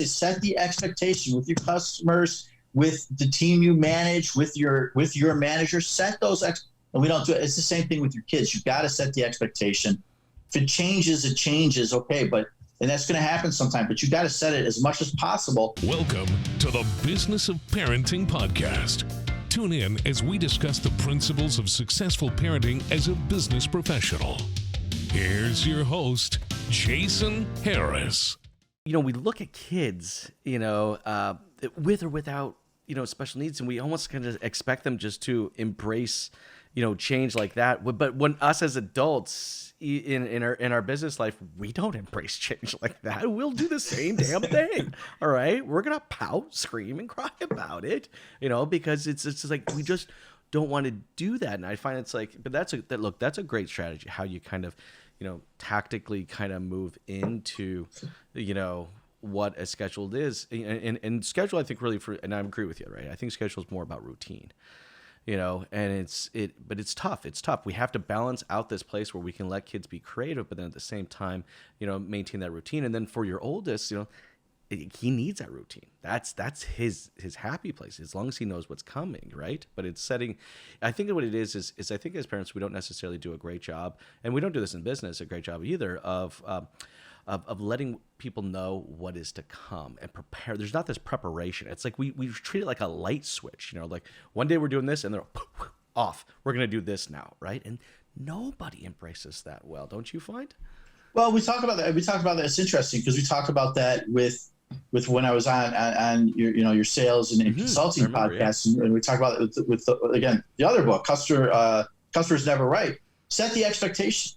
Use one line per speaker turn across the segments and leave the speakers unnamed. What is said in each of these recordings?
set the expectation with your customers, with the team you manage, with your manager. Set those and we don't do it. It's the same thing with your kids. You got to set the expectation. If it changes, it changes. Okay, and that's going to happen sometime, but you got to set it as much as possible.
Welcome to the Business of Parenting podcast. Tune in as we discuss the principles of successful parenting as a business professional. Here's your host, Jason Harris.
We look at kids, with or without, special needs, and we almost kind of expect them just to embrace, change like that. But when us as adults in our business life, we don't embrace change like that. We'll do the same damn thing. All right, we're gonna pout, scream, and cry about it, because it's just like we just don't want to do that. And I find it's like, but that's a great strategy. How you kind of, tactically kind of move into, what a schedule is, and schedule, I think really and I agree with you, right? I think schedule is more about routine, and but it's tough. It's tough. We have to balance out this place where we can let kids be creative, but then at the same time, maintain that routine. And then for your oldest, he needs that routine. That's his happy place, as long as he knows what's coming, right? But it's setting. I think what it is I think as parents we don't necessarily do a great job, and we don't do this in business a great job either of letting people know what is to come and prepare. There's not this preparation. It's like we treat it like a light switch, like one day we're doing this and they're off. We're going to do this now, right? And nobody embraces that well, don't you find?
Well, we talk about that. It's interesting because we talked about that with when I was on your sales and consulting podcast, yeah. And we talked about it with again the other book, Customers Never Right. Set the expectation.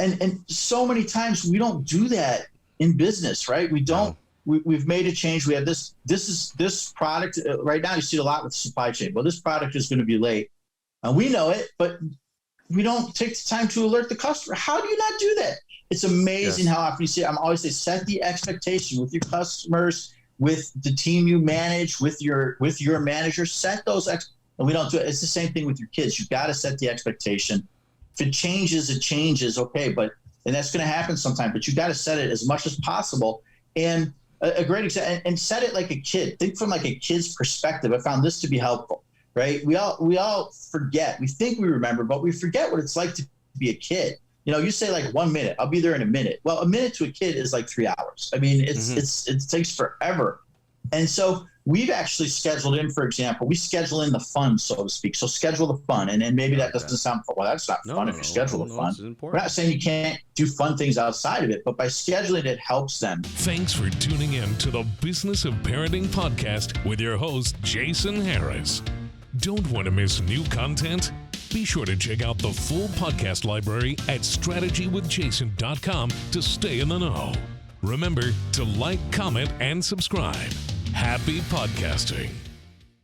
And so many times we don't do that in business, right? We don't. We've made a change. We have this product right now. You see it a lot with supply chain. Well, this product is going to be late, and we know it, but we don't take the time to alert the customer. How do you not do that? It's amazing how often you see it. I'm always say set the expectation with your customers, with the team you manage, with your manager. Set those and we don't do it. It's the same thing with your kids. You got to set the expectation. If it changes, it changes. Okay, and that's going to happen sometime, but you got to set it as much as possible. And a great example, and set it like a kid. Think from like a kid's perspective. I found this to be helpful, right? We all forget. We think we remember, but we forget what it's like to be a kid. You say like 1 minute, I'll be there in a minute. Well, a minute to a kid is like 3 hours. I mean, it takes forever. And so we've actually scheduled in, for example, we schedule in the fun, so to speak. So schedule the fun. And maybe that doesn't sound fun. Well, that's not fun if you schedule the fun. We're not saying you can't do fun things outside of it, but by scheduling it helps them.
Thanks for tuning in to the Business of Parenting podcast with your host, Jason Harris. Don't want to miss new content? Be sure to check out the full podcast library at strategywithjason.com to stay in the know. Remember to like, comment, and subscribe. Happy podcasting.